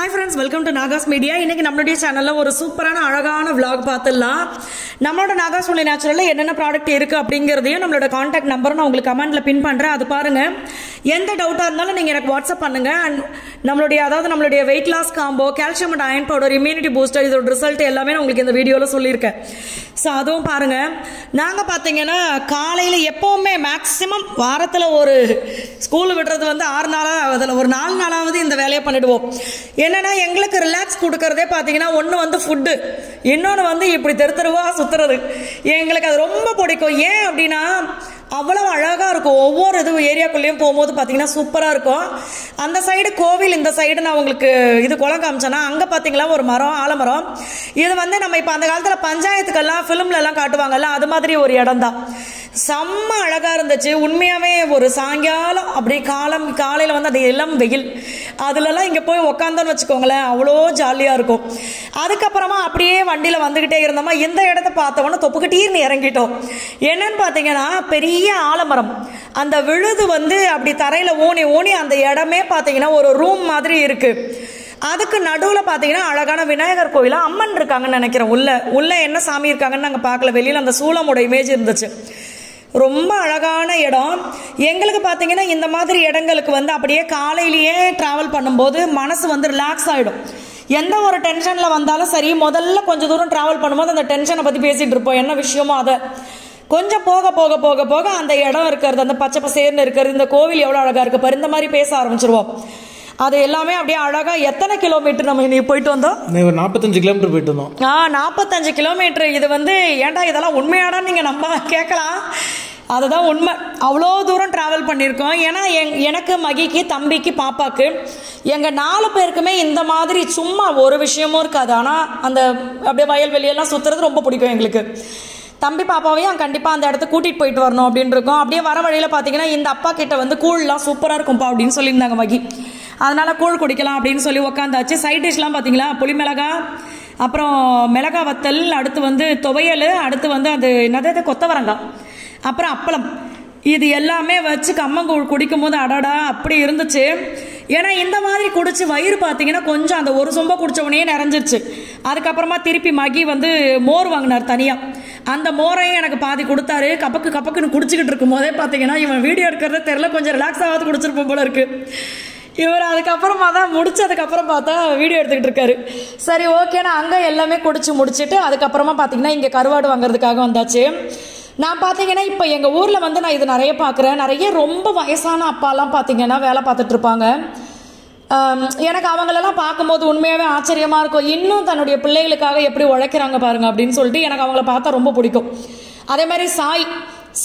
Hi friends, welcome to Nagas Media. இன்னைக்கு நம்மளுடைய சேனல்ல ஒரு சூப்பரான அழகான vlog பார்த்துடலாம். நம்மளோட Nagas Only Naturalல என்னென்ன ப்ராடக்ட் இருக்கு அப்படிங்கறதையும் நம்மளோட கான்டாக்ட் நம்பரை நான் உங்களுக்கு கமெண்ட்ல பின் பண்றேன். அது பாருங்க. எந்த டவுட்டா இருந்தாலும் நீங்க எனக்கு வாட்ஸ்அப் பண்ணுங்க. நம்மளுடைய weight loss combo, calcium and iron powder, immunity booster இதோட ரிசல்ட் எல்லாமே நான் உங்களுக்கு இந்த வீடியோல சொல்லியிருக்கேன். சோ அதுவும் பாருங்க. நாங்க பாத்தீங்கன்னா காலையில எப்பவுமே மேக்ஸிமம் வாரத்துல ஒரு ஸ்கூல் விடுறது வந்து 6 நாளா அதுல ஒரு 4 நாளாவது இந்த வேலையை பண்ணிடுவோம். என்னன்னா எங்களுக்கு ரிலாக்ஸ் கொடுக்கறதே பாத்தீங்கன்னா ஒன்னு வந்து ஃபுட், இன்னொன்னு வந்து இப்படி தெருவா சுத்துறது. எங்களுக்கு அது ரொம்ப பிடிக்கும். ஏன் அப்படின்னா அவ்வளவு அழகா இருக்கும். ஒவ்வொரு இது ஏரியாக்குள்ளேயும் போகும்போது பாத்தீங்கன்னா சூப்பரா இருக்கும். அந்த சைடு கோவில், இந்த சைடு நான் உங்களுக்கு இது குளம் காமிச்சேன்னா அங்க பாத்தீங்களா ஒரு மரம், ஆலமரம். இது வந்து நம்ம இப்ப அந்த காலத்துல பஞ்சாயத்துக்கெல்லாம் பிலிம்ல எல்லாம் காட்டுவாங்கல்ல, அது மாதிரி ஒரு இடம் தான். செம்ம அழகா இருந்துச்சு உண்மையாவே. ஒரு சாயங்காலம் அப்படி காலையில வந்து அது எல்லாம் வெயில், அதுலலாம் இங்க போய் உக்காந்தோன்னு வச்சுக்கோங்களேன், அவ்வளோ ஜாலியா இருக்கும். அதுக்கப்புறமா அப்படியே வண்டியில வந்துகிட்டே இருந்தோமா இந்த இடத்த பார்த்தவொன்னு தொப்புக்கிட்டீர்னு இறங்கிட்டோம். என்னன்னு பாத்தீங்கன்னா பெரிய ஆலமரம், அந்த விழுது வந்து அப்படி தரையில ஊனி அந்த இடமே பாத்தீங்கன்னா ஒரு ரூம் மாதிரி இருக்கு. அதுக்கு நடுவில் பார்த்தீங்கன்னா அழகான விநாயகர் கோயில அம்மன் இருக்காங்கன்னு நினைக்கிறேன். உள்ள என்ன சாமி இருக்காங்கன்னு நாங்கள் பார்க்கல, வெளியில் அந்த சூலமோட இமேஜ் இருந்துச்சு. ரொம்ப அழகான இடம். எங்களுக்கு பார்த்தீங்கன்னா இந்த மாதிரி இடங்களுக்கு வந்து அப்படியே காலையிலேயே டிராவல் பண்ணும்போது மனசு வந்து ரிலாக்ஸ் ஆகிடும். எந்த ஒரு டென்ஷனில் வந்தாலும் சரி, முதல்ல கொஞ்சம் தூரம் டிராவல் பண்ணும்போது அந்த டென்ஷனை பற்றி பேசிகிட்டு இருப்போம், என்ன விஷயமோ அதை. கொஞ்சம் போக போக போக போக அந்த இடம் இருக்கிறது, அந்த பச்சை பசேர்னு இருக்கிறது, இந்த கோவில் எவ்வளோ அழகாக இருக்கு பாரு, இந்த மாதிரி பேச ஆரம்பிச்சிருவோம். அது எல்லாமே அப்படியே அழகா. எத்தனை கிலோமீட்டர் நம்ம இன்னைக்கு போயிட்டு வந்தோம்? 45 கிலோமீட்டர் போயிட்டு வந்தோம். 45 கிலோமீட்டர். இது வந்து ஏன்டா இதெல்லாம் உண்மையாடான்னு நீங்க நம்ம கேட்கலாம். அதுதான் உண்மை. அவ்வளோ தூரம் டிராவல் பண்ணியிருக்கோம். ஏன்னா எனக்கு, மகிக்கு, தம்பிக்கு, பாப்பாக்கு, எங்கள் 4 பேருக்குமே இந்த மாதிரி சும்மா ஒரு விஷயமும் இருக்காது. ஆனால் அந்த அப்படியே வயல்வெளியெல்லாம் சுற்றுறது ரொம்ப பிடிக்கும் எங்களுக்கு. தம்பி பாப்பாவையும் கண்டிப்பாக அந்த இடத்துக்கு கூட்டிகிட்டு போயிட்டு வரணும் அப்படின்னு இருக்கோம். அப்படியே வர வழியில் பார்த்தீங்கன்னா இந்த அப்பா கிட்ட வந்து கூழ்லாம் சூப்பராக இருக்கும்ப்பா அப்படின்னு சொல்லியிருந்தாங்க மகி. அதனால கூழ் குடிக்கலாம் அப்படின்னு சொல்லி உக்காந்தாச்சு. சைட் டிஷ்லாம் பார்த்தீங்களா, புளி மிளகா, அப்புறம் மிளகா வத்தல், அடுத்து வந்து துவையல், அடுத்து வந்து அது என்னது கொத்தவரங்காய், அப்புறம் அப்பளம். இது எல்லாமே வச்சு கம்மங்கூழ் குடிக்கும் போது அடடா அப்படி இருந்துச்சு. ஏன்னா இந்த மாதிரி குடிச்சு வயிறு பார்த்தீங்கன்னா கொஞ்சம் அந்த ஒரு சொம்ப குடிச்ச உடனே நிறைஞ்சிருச்சு. அதுக்கப்புறமா திருப்பி மகி வந்து மோர் வாங்கினார் தனியாக. அந்த மோரையும் எனக்கு பாதி கொடுத்தாரு. கப்பக்குன்னு குடிச்சிக்கிட்டு இருக்கும் போதே பார்த்தீங்கன்னா இவன் வீடியோ எடுக்கிறதே தெரியல, கொஞ்சம் ரிலாக்ஸ் ஆகாது குடிச்சிருப்போம் போல இருக்கு இவர். அதுக்கப்புறமா தான் முடிச்சதுக்கப்புறம் பார்த்தா வீடியோ எடுத்துக்கிட்டு இருக்காரு. சரி ஓகேண்ணா அங்கே எல்லாமே குடிச்சு முடிச்சுட்டு அதுக்கப்புறமா பார்த்தீங்கன்னா இங்கே கருவாடு வாங்குறதுக்காக வந்தாச்சு. நான் பார்த்தீங்கன்னா இப்போ எங்கள் ஊரில் வந்து நான் இது நிறைய பார்க்குறேன். நிறைய ரொம்ப வயசான அப்பாலாம் பார்த்தீங்கன்னா வேலை பார்த்துட்டு இருப்பாங்க. எனக்கு அவங்களெல்லாம் பார்க்கும்போது உண்மையாகவே ஆச்சரியமாக இருக்கும். இன்னும் தன்னுடைய பிள்ளைகளுக்காக எப்படி உழைக்கிறாங்க பாருங்க அப்படின்னு சொல்லிட்டு எனக்கு அவங்கள பார்த்தா ரொம்ப பிடிக்கும். அதே மாதிரி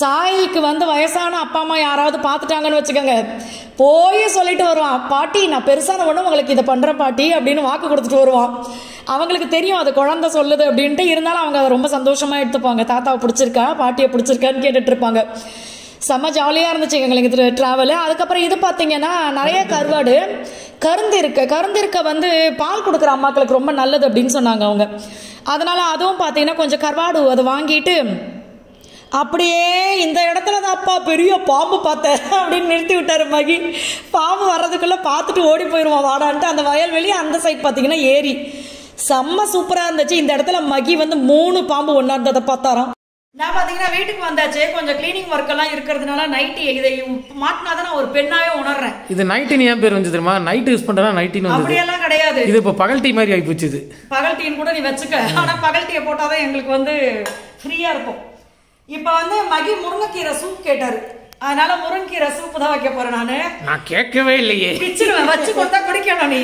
சாய்க்கு வந்து வயசான அப்பா அம்மா யாராவது பார்த்துட்டாங்கன்னு வச்சுக்கோங்க, போய் சொல்லிட்டு வருவான், பாட்டி நான் பெருசான ஒன்று உங்களுக்கு இதை பண்ணுறேன் பாட்டி அப்படின்னு வாக்கு கொடுத்துட்டு வருவான். அவங்களுக்கு தெரியும் அது குழந்தை சொல்லுது அப்படின்ட்டு. இருந்தாலும் அவங்க அதை ரொம்ப சந்தோஷமாக எடுத்துப்பாங்க. தாத்தாவை பிடிச்சிருக்கா, பாட்டியை பிடிச்சிருக்கான்னு கேட்டுட்டு இருப்பாங்க. செம்ம ஜாலியாக இருந்துச்சு எங்களுக்கு ட்ராவலு. அதுக்கப்புறம் இது பார்த்தீங்கன்னா நிறைய கருவாடு, கருந்திருக்க வந்து பால் கொடுக்குற அம்மாக்களுக்கு ரொம்ப நல்லது அப்படின்னு சொன்னாங்க அவங்க. அதனால அதுவும் பார்த்தீங்கன்னா கொஞ்சம் கருவாடு அதை வாங்கிட்டு அப்படியே இந்த இடத்துல தான் அப்பா பெரிய பாம்பு பார்த்தேன் அப்படின்னு நிறுத்தி விட்டாரு மகி. பாம்பு வர்றதுக்குள்ள பார்த்துட்டு ஓடி போயிடுவான் வாடான்ட்டு. அந்த வயல்வெளி அந்த சைட் பார்த்தீங்கன்னா ஏரி செம்ம சூப்பராக இருந்துச்சு. இந்த இடத்துல மகி வந்து 3 பாம்பு ஒன்றா இருந்ததை பார்த்தாராம். நான் பார்த்தீங்கன்னா வீட்டுக்கு வந்தாச்சு. கொஞ்சம் கிளீனிங் ஒர்க் எல்லாம் இருக்கிறதுனால நைட்டி இதை மாட்டினாதான் நான் ஒரு பெண்ணாவே உணர்றேன். இது நைட்டின்னு ஏன் பேர் வந்து தெரியுமா? நைட் யூஸ் பண்றா நைட்டின்னு வந்து அப்படியெல்லாம் கிடையாது. இது இப்போ பகல் டீ மாதிரி ஆகி போச்சு. இது பகல் டீன்னு கூட நீ வச்சுக்க, ஆனால் பகல் டீயை போட்டாதான் எங்களுக்கு வந்து ஃப்ரீயா இருக்கும். இப்போ வந்து மகி முருங்கைக்கீரை சூப் கேட்டாரு, அதனால முருங்கைக்கீரை சூப் தான் வைக்க போறேன். நான் கேட்கவே இல்லையே, பிச்சிருவேன், வச்சு கொடுத்தா குடிக்கணும் நீ.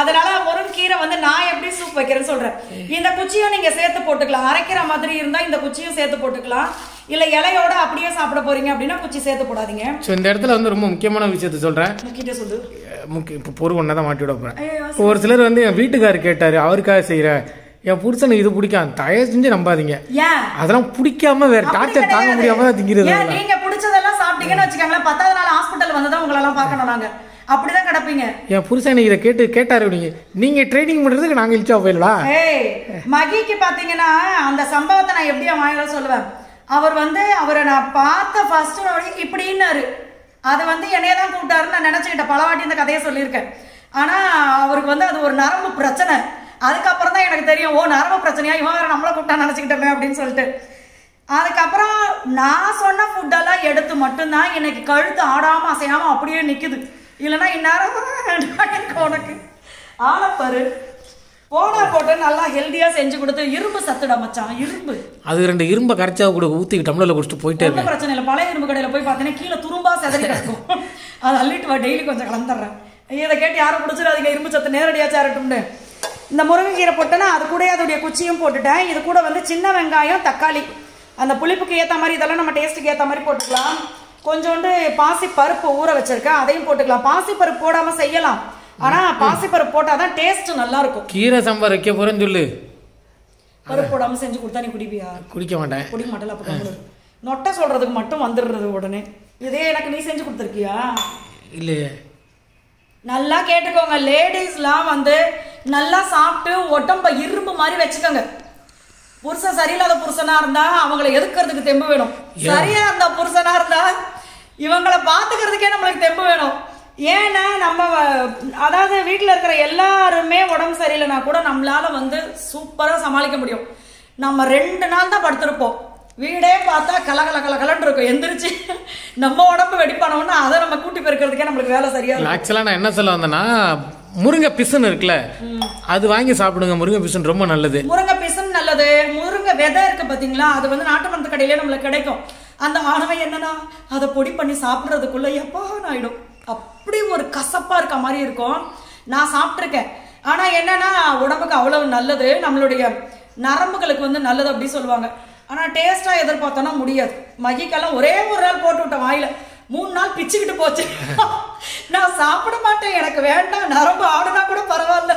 அதனால முருங்கீரை வந்து நான் எப்படி சூப் வைக்கிறேன்னு சொல்றேன். இந்த குச்சியும் நீங்க சேர்த்து போட்டுக்கலாம். அரைக்கிற மாதிரி இருந்தா இந்த குச்சியும் சேர்த்து போட்டுக்கலாம். இல்ல இலையோட அப்படியே சாப்பிட போறீங்க அப்படின்னா குச்சி சேர்த்து போடாதீங்க. இந்த இடத்துல வந்து ரொம்ப முக்கியமான விஷயத்த சொல்றேன். முக்கிட்ட சொல்லு. இப்போ பொருள் ஒன்னதான் மாட்டி விட போறேன். ஒரு சிலர் வந்து என் வீட்டுக்காரர் கேட்டாரு, அவருக்காக செய்யற என் புருஷனுக்கு இது பிடிக்கும், தயவு செஞ்சு நம்பாதீங்க. அதெல்லாம் பிடிக்காம வேற டார்ச்சர் தாங்க முடியாம தான் திங்கிறது. நீங்க பிடிச்சதெல்லாம் சாப்பிட்டீங்கன்னு வச்சுக்கோங்களேன், 10வது நாள் ஹாஸ்பிட்டல் வந்ததான் உங்களெல்லாம் பார்க்கணும். நாங்க அப்படிதான் கிடப்பீங்க. என் புருஷன் இதை கேட்டாரு, நீங்க ட்ரைனிங் பண்றதுக்கு நாங்க இழிச்சா போயிடலாம். மகிக்கு பாத்தீங்கன்னா அந்த சம்பவத்தை நான் எப்படியா வாயில சொல்லுவேன். அவர் வந்து அவரை நான் பார்த்த ஃபர்ஸ்ட் இப்படின்னாரு. அது வந்து என்னையதான் கூப்பிட்டாருன்னு நான் நினைச்சுக்கிட்டேன். பல வாட்டி இந்த கதையை சொல்லியிருக்கேன். ஆனால் அவருக்கு வந்து அது ஒரு நரம்பு பிரச்சனை. அதுக்கப்புறம் தான் எனக்கு தெரியும், ஓ நரம்பு பிரச்சனையா, இவன் வேற நம்மளை கூப்பிட்டா நினச்சிக்கிட்டோமே அப்படின்னு சொல்லிட்டு. அதுக்கப்புறம் நான் சொன்ன ஃபுட்டெல்லாம் எடுத்து மட்டும்தான் இன்னைக்கு கழுத்து ஆடாமல் அசையாமல் அப்படியே நிற்குது. இல்லைன்னா இந்நேரம் உனக்கு ஆளப்பாரு போடா போட்டு நல்லா ஹெல்த்தியாக செஞ்சு கொடுத்து இரும்பு சத்துடா மச்சான். இரும்பு அது 2 இரும்பை கரைச்சா கூட ஊற்றி டம்ளரில் குடிச்சிட்டு போயிட்டே இருக்கு. பிரச்சனை இல்லை. பழைய இரும்பு கடையில் போய் பார்த்தீங்கன்னா கீழே துரும்பா செதறி கிடக்கும். அதை அள்ளிட்டு வா, டெய்லி கொஞ்சம் கலந்துடுறேன். இதை கேட்டு யாரும் குடிச்சிடாதீங்க, இரும்பு சத்து நேரடியாக சேரட்டும்னு. இந்த முருங்கைக்கீரை போட்டேன்னா அது கூட அதோடைய குச்சியும் போட்டுட்டேன். இது கூட வந்து சின்ன வெங்காயம், தக்காளி, அந்த புளிப்புக்கு ஏற்ற மாதிரி இதெல்லாம் நம்ம டேஸ்ட்டுக்கு ஏற்ற மாதிரி போட்டுக்கலாம். கொஞ்சோண்டு பாசி பருப்பு ஊற வச்சிருக்கேன், அதையும் போட்டுக்கலாம். பாசி பருப்பு போடாமல் செய்யலாம், ஆனா பாசிப்பருப்பு போட்டாதான் டேஸ்ட் நல்லா இருக்கும். கீரை சாம்பார் வைக்க போறேன்னு சொல்லு. பருப்பு போடாம செஞ்சு கொடுத்தா நீ குடிப்பியா? குடிக்க மாட்டேன். குடிக்க மாட்டல. அப்ப நொட்டை சொல்றதுக்கு மட்டும் வந்துடுறது உடனே. இதே எனக்கு நீ செஞ்சு கொடுத்துருக்கியா? இல்லையே. நல்லா கேட்டுக்கோங்க, லேடிஸ்லாம் வந்து நல்லா சாப்பிட்டு உடம்ப இரும்பு மாதிரி வச்சுக்கோங்க. புருஷன் சரியில்லாத புருஷனா இருந்தா அவங்களை எதுக்குறதுக்கு தெம்பு வேணும். சரியா இருந்தா புருஷனா இருந்தா இவங்களை பாத்துக்கிறதுக்கே நம்மளுக்கு தெம்பு வேணும். ஏன்னா நம்ம அதாவது வீட்டில் இருக்கிற எல்லாருமே உடம்பு சரியில்லைனா கூட நம்மளால வந்து சூப்பராக சமாளிக்க முடியும். நம்ம 2 நாள் தான் படுத்திருப்போம், வீடே பார்த்தா கலகலன்னு இருக்கும். எந்திரிச்சு நம்ம உடம்பு வெடிப்பானோன்னா அதை நம்ம கூட்டி பெருக்கிறதுக்கே நம்மளுக்கு வேலை சரியா இருக்கும். ஆக்சுவலாக நான் என்ன சொல்ல வந்தேன்னா, முருங்கை பிசுன்னு இருக்குல்ல, அது வாங்கி சாப்பிடுங்க. முருங்கை பிசுன்னு ரொம்ப நல்லது. முருங்கை பிசுன்னு நல்லது. முருங்கை விதை இருக்கு பார்த்தீங்களா, அது வந்து நாட்டு மருந்து கடையிலே நம்மளுக்கு கிடைக்கும். அந்த ஆனவை என்னன்னா அதை பொடி பண்ணி சாப்பிட்றதுக்குள்ள எப்போ ஆயிடும். அப்படி ஒரு கசப்பா இருக்க மாதிரி இருக்கும். நான் சாப்பிட்ருக்கேன். ஆனா என்னன்னா உடம்புக்கு அவ்வளவு நல்லது, நம்மளுடைய நரம்புகளுக்கு வந்து நல்லது அப்படி சொல்லுவாங்க. ஆனா டேஸ்டா எதிர்பார்த்தோம்னா முடியாது. மகிக்கெல்லாம் ஒரே ஒரு நாள் போட்டு விட்ட வாயில 3 நாள் பிச்சுக்கிட்டு போச்சு. நான் சாப்பிட மாட்டேன், எனக்கு வேண்டாம், நரம்பு ஆடுனா கூட பரவாயில்ல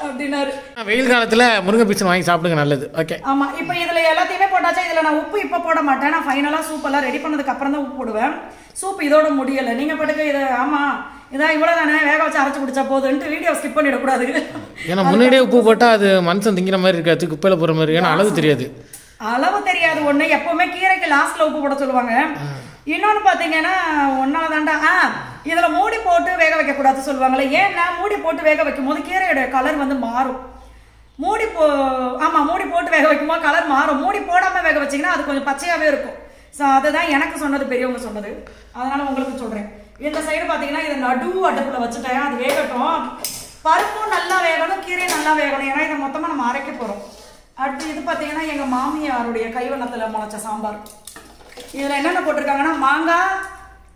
அப்படின்னாரு. வெயில் காலத்துல முருங்கை பிசன் வாங்கி சாப்பிடுங்க, நல்லது. ஓகே. ஆமா, இப்போ இதுல எல்லாத்தையுமே போட்டாச்சா. இதுல நான் உப்பு இப்ப போட மாட்டேன். நான் ஃபைனலா சூப் எல்லாம் ரெடி பண்ணதுக்கு அப்புறம் தான் உப்பு போடுவேன். சூப் இதோட முடியல. நீங்க பட்டுக்கு இது ஆமா இதான் இவ்வளவு தானே, வேக வச்சு அரைச்சு குடிச்சா போதுன்ட்டு வீடியோ ஸ்கிப் பண்ணிடக்கூடாது. ஏன்னா முன்னாடியே உப்பு போட்டா அது மனுஷன் திங்கிற மாதிரி இருக்காது, குப்பையில போற மாதிரி. ஏன்னா அளவு தெரியாது. அளவு தெரியாது. ஒண்ணு எப்பவுமே கீரைக்கு லாஸ்ட்ல உப்பு போட சொல்லுவாங்க. இன்னொன்னு பாத்தீங்கன்னா ஒன்னாதாண்டா இதுல மூடி போட்டு வேக வைக்க கூடாது சொல்லுவாங்களே. ஏன்னா மூடி போட்டு வேக வைக்கும் போது கீரையோட கலர் வந்து மாறும். மூடி போட்டு வேக வைக்கும் போது கலர் மாறும். மூடி போடாம வேக வச்சீங்கன்னா அது கொஞ்சம் பச்சையாவே இருக்கும். ஸோ அதுதான் எனக்கு சொன்னது, பெரியவங்க சொன்னது. அதனால உங்களுக்கு சொல்றேன். இந்த சைடு பாத்தீங்கன்னா இதை நடு அடுப்புல வச்சுட்டேன், அது வேகட்டும். பருப்பும் நல்லா வேகணும், கீரையும் நல்லா வேகணும். ஏன்னா இதை மொத்தமா நம்ம அரைக்க போறோம். அடுத்து இது பாத்தீங்கன்னா எங்க மாமியாருடைய கைவண்ணத்துல முளைச்ச சாம்பார். இதுல என்னென்ன போட்டிருக்காங்கன்னா மாங்காய்,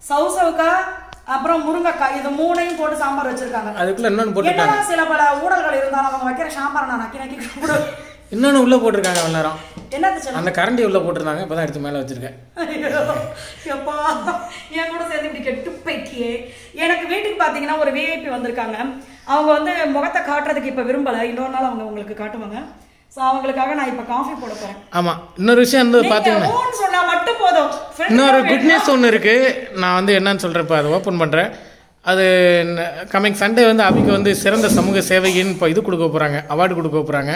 சவுசவுக்காய், அப்புறம் முருங்கைக்காய், இது 3ஐயும் போட்டு சாம்பார் வச்சிருக்காங்க. அதுக்குள்ள இன்னொன்னு போட்டுருக்காங்க. சில பல ஊழல்கள் இருந்தாலும் அவங்க வைக்கிற சாம்பார் நான் நக்கி இன்னொன்னு உள்ள போட்டிருக்காங்க. எல்லாரும் என்னது அந்த கரண்டி உள்ள போட்டிருந்தாங்க, இப்பதான் எடுத்து மேல வச்சிருக்கேன். எப்பா என் கூட சேர்ந்து இப்படி கெட்டு போயிட்டியே. எனக்கு வீட்டுக்கு பாத்தீங்கன்னா ஒரு விஐபி வந்திருக்காங்க. அவங்க வந்து முகத்தை காட்டுறதுக்கு இப்ப விரும்பல, இன்னொரு நாள் அவங்க உங்களுக்கு காட்டுவாங்க. சோ அவங்களுக்காக நான் இப்ப காஃபி போட போறேன். ஆமா, இன்னொரு விஷயம் வந்து பாத்தீங்கன்னா சொன்னா மட்டும் போதும். இன்னொரு குட் நியூஸ் ஒன்று இருக்கு. நான் வந்து என்னன்னு சொல்றேன், இப்போ அதை ஓப்பன் பண்றேன். அது கம்மிங் சண்டே வந்து அபிக்கு வந்து சிறந்த சமூக சேவையின் இப்போ இது கொடுக்க போறாங்க, அவார்டு கொடுக்க போறாங்க.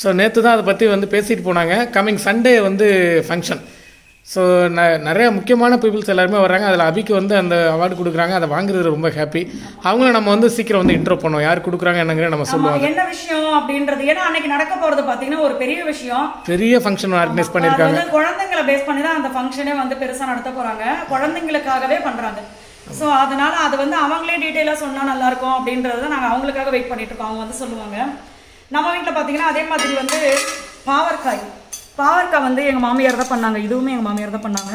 ஸோ நேற்று தான் அதை பற்றி வந்து பேசிட்டு போனாங்க. கம்மிங் சண்டே வந்து ஃபங்க்ஷன். ஸோ நிறைய முக்கியமான பீப்புள்ஸ் எல்லாருமே வர்றாங்க. அதில் அபிக்கு வந்து அந்த அவார்டு கொடுக்குறாங்க. அதை வாங்குறது ரொம்ப ஹாப்பி. அவங்கள நம்ம வந்து சீக்கிரம் வந்து இன்ட்ரோ பண்ணுவோம், யார் கொடுக்குறாங்க என்னங்கிற நம்ம சொல்லுவோம். என்ன விஷயம் அப்படின்றது, ஏன்னா அன்னைக்கு நடக்க போறது பாத்தீங்கன்னா ஒரு பெரிய விஷயம், பெரிய ஃபங்க்ஷன் ஆர்கனைஸ் பண்ணியிருக்காங்க. குழந்தைங்களை பேஸ் பண்ணி தான் அந்த ஃபங்க்ஷனே வந்து பெருசா நடத்த போறாங்க. குழந்தைங்களுக்காகவே பண்றாங்க. ஸோ அதனால அது வந்து அவங்களே டீட்டெயிலாக சொன்னா நல்லா இருக்கும் அப்படின்றத நாங்கள் அவங்களுக்காக வெயிட் பண்ணிட்டு இருக்கோம். அவங்க வந்து சொல்லுவாங்க. நம்ம வீட்டில் பார்த்தீங்கன்னா அதே மாதிரி வந்து பாவற்காய் வந்து எங்கள் மாமியார் தான் பண்ணாங்க. இதுவுமே எங்கள் மாமியார் தான் பண்ணாங்க.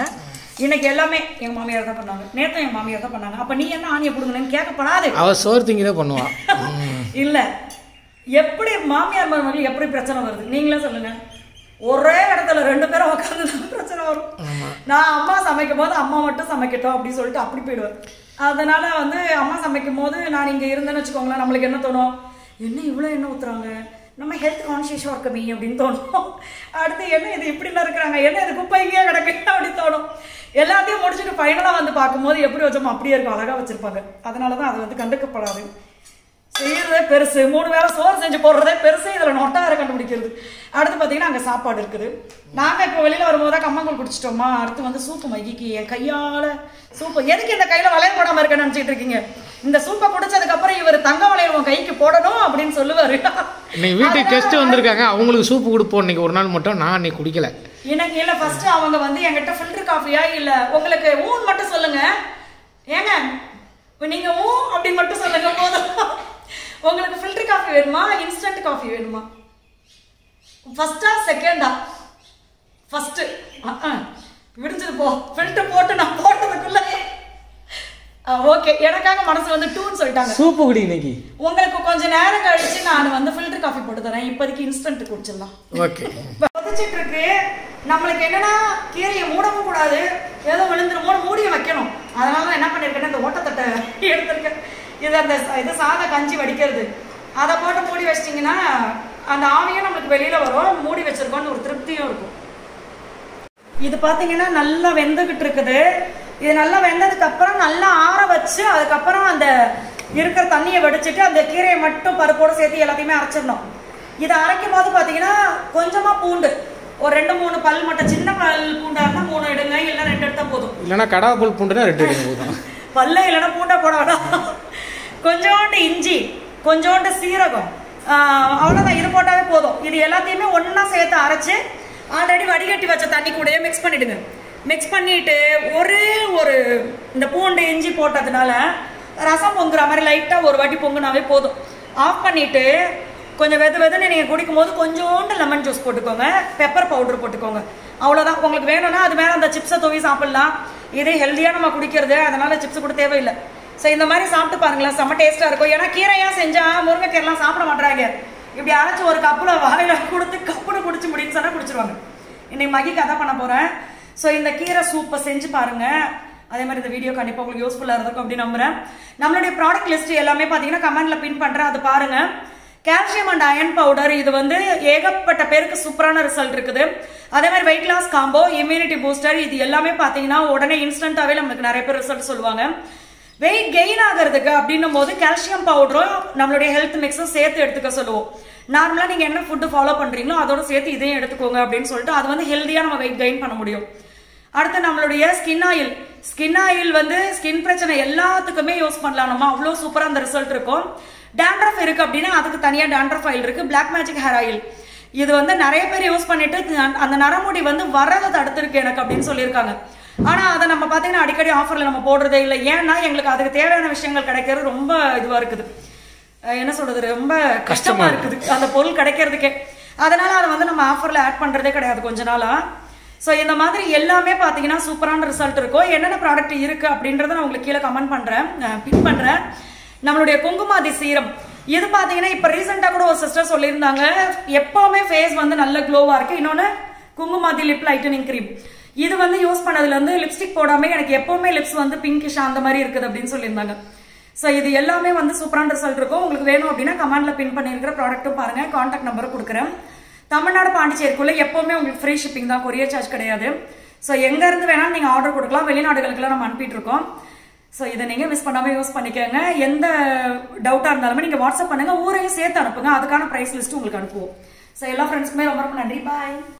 இன்னைக்கு எல்லாமே எங்கள் மாமியார் தான் பண்ணாங்க. நேற்று எங்கள் மாமியார் தான் பண்ணாங்க. அப்போ நீ என்ன ஆணியை பிடுங்கன்னு கேட்கப்படாது. அவ சோறு திங்கிற பண்ணுவான். இல்லை, எப்படி மாமியார் மருமகள் எப்படி பிரச்சனை வருது நீங்களே சொல்லுங்க. ஒரே இடத்துல 2 பேரும் உட்காந்து தான் பிரச்சனை வரும். நான் அம்மா சமைக்கும் போது அம்மா மட்டும் சமைக்கட்டும் அப்படின்னு சொல்லிட்டு அப்படி போயிடுவேன். அதனால வந்து அம்மா சமைக்கும் போது நான் இங்கே இருந்தேன்னு வச்சுக்கோங்களேன், நம்மளுக்கு என்ன தோணும், என்ன இவ்வளோ எண்ணெய் ஊற்றுறாங்க, நம்ம ஹெல்த் கான்ஷியஸாக இருக்கமே அப்படின்னு தோணும். அடுத்து என்ன இது இப்படிலாம் இருக்கிறாங்க, என்ன இது குப்பை இங்கேயே கிடக்கு அப்படின்னு தோணும். எல்லாத்தையும் முடிச்சுட்டு ஃபைனலாக வந்து பார்க்கும்போது எப்படி வச்சோமோ அப்படியே இருக்கும், அழகாக வச்சுருப்பாங்க. அதனால தான் அது வந்து கண்டுக்கப்படாது. செய்யறதே பெருசு, 3 வேளை சோறு செஞ்சு போடுறதே பெருசு, இதில் நொட்டா வேற கண்டுபிடிக்கிறது. அடுத்து பார்த்தீங்கன்னா அங்கே சாப்பாடு இருக்குது. நாங்கள் இப்போ வெளியில் வரும்போது தான் கம்மங்கூழ் குடிச்சிட்டோமா. அடுத்து வந்து சூப்பு மகிக்கு என் கையால் சூப்பு. எதுக்கு இந்த கையில் வளையம் போடாமல் இருக்கேன்னு நினச்சிட்டு இருக்கீங்க. இந்த சூப்பை குடிச்சதுக்கு அப்புறம் இவர் தங்க வளையல் உன் கைக்கு போடணும் அப்படின்னு சொல்லுவாரு. இன்னைக்கு வீட்டுக்கு கெஸ்ட் வந்திருக்காங்க, அவங்களுக்கு சூப்பு கொடுப்போம் இன்னைக்கு ஒரு நாள் மட்டும். நான் இன்னைக்கு குடிக்கல. எனக்கு இல்ல ஃபர்ஸ்ட் அவங்க வந்து என்கிட்ட ஃபில்டர் காஃபியா இல்ல உங்களுக்கு ஊன் மட்டும் சொல்லுங்க. ஏங்க நீங்க ஊ அப்படி மட்டும் சொல்லுங்க போதும். உங்களுக்கு ஃபில்டர் காஃபி வேணுமா இன்ஸ்டன்ட் காஃபி வேணுமா? ஃபர்ஸ்டா செகண்டா? ஃபர்ஸ்ட். விடுஞ்சது போ. ஃபில்டர் போட்டு நான் போட்டதுக்குள்ள ஓகே எனக்காக மனசு வந்து டூன்னு சொல்லிட்டாங்க. சூப்பு குடி இன்னைக்கு. உங்களுக்கு கொஞ்சம் நேரம் கழிச்சு நான் வந்து ஃபில்டர் காஃபி போட்டு தரேன். இப்போதைக்கு இன்ஸ்டன்ட் குடிச்சிடலாம். ஓகே. கொதிச்சிட்டு இருக்கு. நம்மளுக்கு என்னன்னா கீரையை மூடவும் கூடாது, ஏதோ விழுந்துருமோ மூடிய வைக்கணும். அதனால என்ன பண்ணிருக்கேன்னா இந்த ஓட்டத்தட்டை எடுத்திருக்கேன். இது அந்த இது சாத கஞ்சி வடிக்கிறது அதை போட்டு மூடி வச்சிட்டிங்கன்னா அந்த ஆவியும் நம்மளுக்கு வெளியில வரும். மூடி வச்சிருக்கோம்னு ஒரு திருப்தியும் இருக்கும். இது பார்த்தீங்கன்னா நல்லா வெந்துகிட்டு இருக்குது. இது நல்லா வெந்ததுக்கு அப்புறம் நல்லா ஆற வச்சு அதுக்கப்புறம் அந்த இருக்கிற தண்ணியை வடிச்சிட்டு அந்த கீரையை மட்டும் பருப்போடு சேர்த்து எல்லாத்தையுமே அரைச்சிடணும். இதை அரைக்கும் போது பார்த்தீங்கன்னா கொஞ்சமா பூண்டு ஒரு 2-3 பல் மட்டும், சின்ன பல் பூண்டா இருந்தா 3 எடுங்க, இல்லைன்னா 2 எடுத்தா போதும். இல்லைன்னா கடா பல் பூண்டுனா 2 எடுங்க போதும். பல்ல இல்லைன்னா பூண்டா போட வேண்டாம். கொஞ்சோண்டு இஞ்சி, கொஞ்சோண்டு சீரகம், அவ்வளோதான். இது போட்டாவே போதும். இது எல்லாத்தையுமே ஒன்னா சேர்த்து அரைச்சு ஆல்ரெடி வடிகட்டி வச்ச தண்ணி கூடயே மிக்ஸ் பண்ணிடுங்க. மிக்ஸ் பண்ணிட்டு ஒரே ஒரு இந்த பூண்டு இஞ்சி போட்டதுனால ரசம் பொங்குற மாதிரி லைட்டா ஒரு வாட்டி பொங்குனாவே போதும். ஆஃப் பண்ணிட்டு கொஞ்சம் வெதுன்னு நீங்க குடிக்கும் போது கொஞ்சோண்டு லெமன் ஜூஸ் போட்டுக்கோங்க, பெப்பர் பவுடர் போட்டுக்கோங்க. அவ்வளவுதான். உங்களுக்கு வேணும்னா அது மேல அந்த சிப்ஸை தூவி சாப்பிடலாம். இதே ஹெல்தியா நம்ம குடிக்கிறது, அதனால சிப்ஸ் கூட தேவையில்லை. ஸோ இந்த மாதிரி சாப்பிட்டு பாருங்களேன், செம்ம டேஸ்டா இருக்கும். ஏன்னா கீரையா செஞ்சா முருங்கைக்கீரைலாம் சாப்பிட மாட்டாங்க. இப்படி அரைச்சு ஒரு கப்புல வாயில கொடுத்து கப்புன்னு குடிச்சு முடின்னு சொன்னா குடிச்சிருவாங்க. இன்னைக்கு மகிக்கு அதான் பண்ண போறேன். ஸோ இந்த கீரை சூப்பை செஞ்சு பாருங்க. அதே மாதிரி இந்த வீடியோ கண்டிப்பா உங்களுக்கு யூஸ்ஃபுல்லா இருக்கும் அப்படின்னு நம்புறேன். நம்மளுடைய ப்ராடக்ட் லிஸ்ட் எல்லாமே பாத்தீங்கன்னா கமெண்ட்ல பின் பண்றேன், அது பாருங்க. கால்சியம் அண்ட் அயன் பவுடர், இது வந்து ஏகப்பட்ட பேருக்கு சூப்பரான ரிசல்ட் இருக்குது. அதே மாதிரி weight loss combo, immunity booster, இது எல்லாமே பாத்தீங்கன்னா உடனே இன்ஸ்டன்டாவே நமக்கு நிறைய பேர் ரிசல்ட் சொல்லுவாங்க. வெயிட் கெயின் ஆகிறதுக்கு அப்படின்னும் போது கால்சியம் பவுடரும் நம்மளுடைய ஹெல்த் மிக்ஸும் சேர்த்து எடுத்துக்க சொல்லுவோம். நார்மலா நீங்க என்ன ஃபுட்டு ஃபாலோ பண்றீங்களோ அதோட சேர்த்து இதையும் எடுத்துக்கோங்க அப்படின்னு சொல்லிட்டு அது வந்து ஹெல்தியா நம்ம வெயிட் கெயின் பண்ண முடியும். அடுத்து நம்மளுடைய ஸ்கின் ஆயில். ஸ்கின் ஆயில் வந்து ஸ்கின் பிரச்சனை எல்லாத்துக்குமே யூஸ் பண்ணலாம் நம்ம. அவ்வளோ சூப்பரா அந்த ரிசல்ட் இருக்கும். டேண்ட்ரஃப் இருக்கு அப்படின்னா அதுக்கு தனியா டேண்ட்ரஃப் ஆயில் இருக்கு. பிளாக் மேஜிக் ஹேர் ஆயில், இது வந்து நிறைய பேர் யூஸ் பண்ணிட்டு அந்த நரமுடி வந்து வரதை தடுத்திருக்கு எனக்கு அப்படின்னு சொல்லியிருக்காங்க. ஆனா அதை நம்ம பாத்தீங்கன்னா அடிக்கடி ஆஃபர்ல நம்ம போடுறதே இல்லை. ஏன்னா எங்களுக்கு அதுக்கு தேவையான விஷயங்கள் கிடைக்கிறது ரொம்ப இதுவா இருக்குது, என்ன சொல்றது, ரொம்ப கஷ்டமா இருக்குது அந்த பொருள் கிடைக்கிறதுக்கே. அதனால அதை வந்து நம்ம ஆஃபர்ல ஆட் பண்றதே கிடையாது கொஞ்ச நாளா. ஸோ இந்த மாதிரி எல்லாமே பார்த்தீங்கன்னா சூப்பரான ரிசல்ட் இருக்கும். என்னென்ன ப்ராடக்ட் இருக்கு அப்படின்றத நான் உங்களுக்கு கீழே கமெண்ட் பண்றேன், பின் பண்றேன். நம்மளுடைய குங்குமாதி சீரம், இது பார்த்தீங்கன்னா இப்போ ரீசெண்டாக கூட ஒரு சிஸ்டர் சொல்லியிருந்தாங்க, எப்பவுமே ஃபேஸ் வந்து நல்ல க்ளோவா இருக்கு. இன்னொன்று குங்குமாதி லிப் லைட்டனிங் கிரீம், இது வந்து யூஸ் பண்ணதுல இருந்து லிப்ஸ்டிக் போடாம எனக்கு எப்பவுமே லிப்ஸ் வந்து பிங்கிஷ் அந்த மாதிரி இருக்குது அப்படின்னு சொல்லியிருந்தாங்க. ஸோ இது எல்லாமே வந்து சூப்பரான ரிசல்ட் இருக்கும். உங்களுக்கு வேணும் அப்படின்னா கமெண்ட்ல பின் பண்ணியிருக்கிற ப்ராடக்ட்டும் பாருங்க, கான்டாக்ட் நம்பரும் கொடுக்குறேன். தமிழ்நாடு பாண்டிச்சேரிக்குள்ள எப்பவுமே உங்களுக்கு ஃப்ரீ ஷிப்பிங் தான், கொரியர் சார்ஜ் கிடையாது. ஸோ எங்க இருந்து வேணாலும் நீங்க ஆர்டர் கொடுக்கலாம், வெளிநாடுகளுக்குலாம் நம்ம அனுப்பிட்டு இருக்கோம். ஸோ இதை நீங்க மிஸ் பண்ணாம யூஸ் பண்ணிக்கோங்க. எந்த டவுட்டா இருந்தாலுமே நீங்க வாட்ஸ்அப் பண்ணுங்க, ஊரையும் சேர்த்து அனுப்புங்க, அதுக்கான பிரைஸ் லிஸ்ட் உங்களுக்கு அனுப்புவோம். ஸோ எல்லா ஃப்ரெண்ட்ஸ்க்குமே ரொம்ப ரொம்ப நன்றி, பாய்.